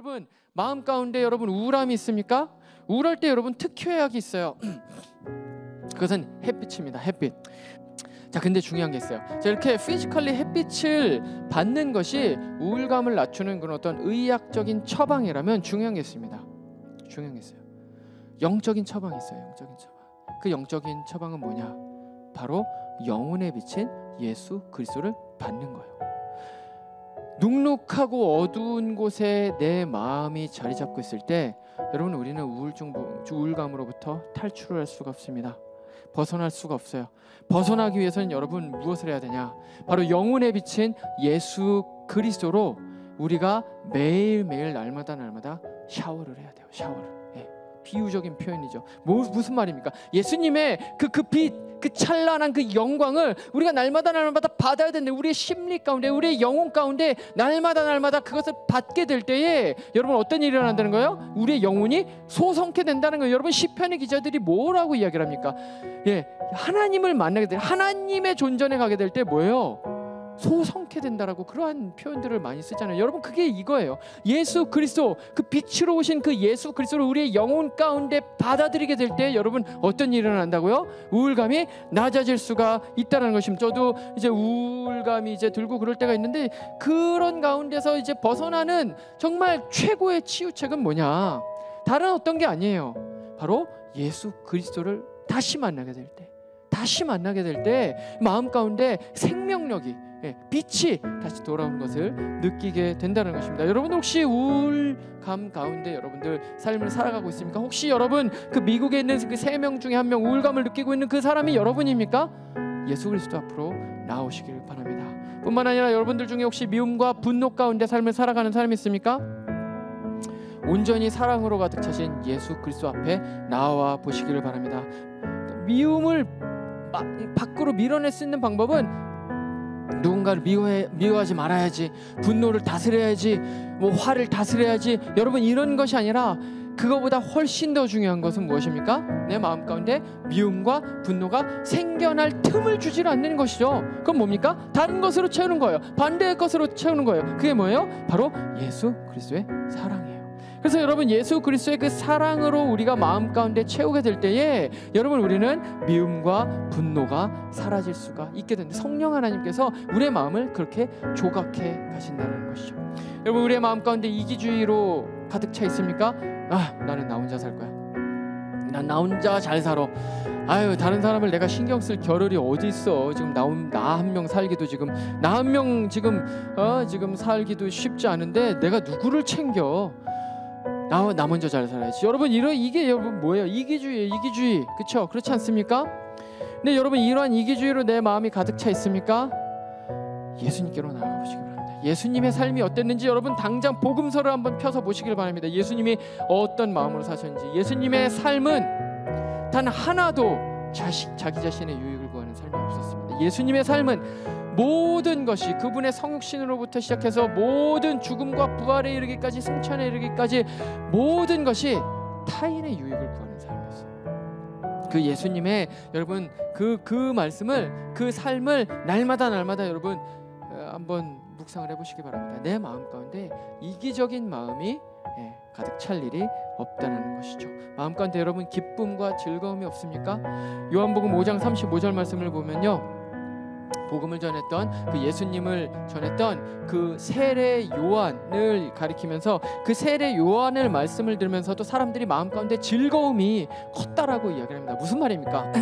여러분 마음 가운데 여러분 우울함이 있습니까? 우울할 때 여러분 특효약이 있어요. 그것은 햇빛입니다. 햇빛. 자, 근데 중요한 게 있어요. 자, 이렇게 피지컬리 햇빛을 받는 것이 우울감을 낮추는 그런 어떤 의학적인 처방이라면 중요한 게 있습니다. 중요한 게 있어요. 영적인 처방이 있어요. 영적인 처방. 그 영적인 처방은 뭐냐? 바로 영혼에 비친 예수 그리스도를 받는 거예요. 눅눅하고 어두운 곳에 내 마음이 자리 잡고 있을 때 여러분 우리는 우울감으로부터 탈출을 할 수가 없습니다. 벗어날 수가 없어요. 벗어나기 위해서는 여러분 무엇을 해야 되냐? 바로 영혼에 비친 예수 그리스도로 우리가 매일매일 날마다 샤워를 해야 돼요. 샤워를. 예. 비유적인 표현이죠. 무슨 말입니까? 예수님의 그 빛, 그 찬란한 그 영광을 우리가 날마다 받아야 되는데 우리의 심리 가운데, 우리의 영혼 가운데 날마다 그것을 받게 될 때에 여러분 어떤 일이 일어난다는 거예요? 우리의 영혼이 소성케 된다는 거예요. 여러분 시편의 기자들이 뭐라고 이야기를 합니까? 예, 하나님을 만나게 될, 하나님의 존전에 가게 될 때 뭐예요? 소성케 된다라고 그러한 표현들을 많이 쓰잖아요. 여러분 그게 이거예요. 예수 그리스도, 그 빛으로 오신 그 예수 그리스도를 우리의 영혼 가운데 받아들이게 될 때 여러분 어떤 일이 일어난다고요? 우울감이 낮아질 수가 있다는 것입니다. 저도 이제 우울감이 이제 들고 그럴 때가 있는데 그런 가운데서 이제 벗어나는 정말 최고의 치유책은 뭐냐? 다른 어떤 게 아니에요. 바로 예수 그리스도를 다시 만나게 될 때 마음 가운데 생명력이, 빛이 다시 돌아오는 것을 느끼게 된다는 것입니다. 여러분 혹시 우울감 가운데 여러분들 삶을 살아가고 있습니까? 혹시 여러분 그 미국에 있는 그 3명 중에 1명 우울감을 느끼고 있는 그 사람이 여러분입니까? 예수 그리스도 앞으로 나오시길 바랍니다. 뿐만 아니라 여러분들 중에 혹시 미움과 분노 가운데 삶을 살아가는 사람이 있습니까? 온전히 사랑으로 가득 차신 예수 그리스도 앞에 나와 보시기를 바랍니다. 미움을 밖으로 밀어낼 수 있는 방법은 누군가를 미워하지 말아야지, 분노를 다스려야지, 뭐 화를 다스려야지, 여러분 이런 것이 아니라 그거보다 훨씬 더 중요한 것은 무엇입니까? 내 마음 가운데 미움과 분노가 생겨날 틈을 주질 않는 것이죠. 그건 뭡니까? 다른 것으로 채우는 거예요. 반대의 것으로 채우는 거예요. 그게 뭐예요? 바로 예수 그리스도의 사랑이에요. 그래서 여러분 예수 그리스도의 그 사랑으로 우리가 마음 가운데 채우게 될 때에 여러분 우리는 미움과 분노가 사라질 수가 있게 되는데 성령 하나님께서 우리의 마음을 그렇게 조각해 가신다는 것이죠. 여러분 우리의 마음 가운데 이기주의로 가득 차 있습니까? 나는 나 혼자 살 거야. 난 나 혼자 잘 살아. 다른 사람을 내가 신경 쓸 겨를이 어디 있어. 지금 나 한 명 살기도 지금 나 한 명 지금 살기도 쉽지 않은데 내가 누구를 챙겨? 나 먼저 잘 살아야지. 여러분 이게 여러분 뭐예요? 이기주의예요. 이기주의. 그렇죠? 그렇지 않습니까? 근데 여러분 이러한 이기주의로 내 마음이 가득 차 있습니까? 예수님께로 나아가 보시기 바랍니다. 예수님의 삶이 어땠는지 여러분 당장 복음서를 한번 펴서 보시길 바랍니다. 예수님이 어떤 마음으로 사셨는지. 예수님의 삶은 단 하나도 자기 자신의 유익을 구하는 삶이 없었습니다. 예수님의 삶은 모든 것이 그분의 성육신으로부터 시작해서 모든 죽음과 부활에 이르기까지, 승천에 이르기까지 모든 것이 타인의 유익을 구하는 삶이었어요. 그 예수님의 여러분 그 말씀을, 그 삶을 날마다 여러분 한번 묵상을 해보시기 바랍니다. 내 마음 가운데 이기적인 마음이 가득 찰 일이 없다는 것이죠. 마음 가운데 여러분 기쁨과 즐거움이 없습니까? 요한복음 5장 35절 말씀을 보면요, 복음을 전했던 그 예수님을 전했던 그 세례 요한을 가리키면서 그 세례 요한을 말씀을 들으면서도 사람들이 마음 가운데 즐거움이 컸다라고 이야기를 합니다. 무슨 말입니까?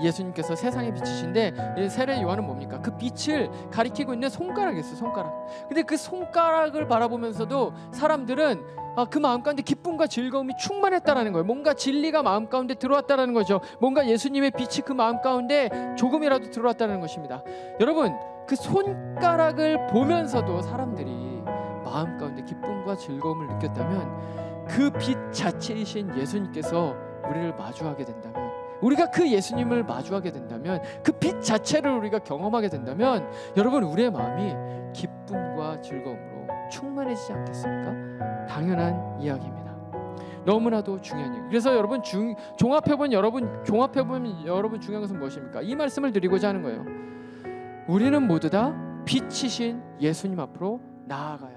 예수님께서 세상의 빛이신데 세례 요한은 뭡니까? 그 빛을 가리키고 있는 손가락이 있어요. 손가락. 근데 그 손가락을 바라보면서도 사람들은 그 마음 가운데 기쁨과 즐거움이 충만했다라는 거예요. 뭔가 진리가 마음 가운데 들어왔다라는 거죠. 뭔가 예수님의 빛이 그 마음 가운데 조금이라도 들어왔다는 것입니다. 여러분 그 손가락을 보면서도 사람들이 마음 가운데 기쁨과 즐거움을 느꼈다면 그 빛 자체이신 예수님께서 우리를 마주하게 된다면, 우리가 그 예수님을 마주하게 된다면, 그 빛 자체를 우리가 경험하게 된다면 여러분 우리의 마음이 기쁨과 즐거움으로 충만해지지 않겠습니까? 당연한 이야기입니다. 너무나도 중요한 얘기. 그래서 여러분 종합해보면 여러분 중요한 것은 무엇입니까? 이 말씀을 드리고자 하는 거예요. 우리는 모두 다 빛이신 예수님 앞으로 나아가야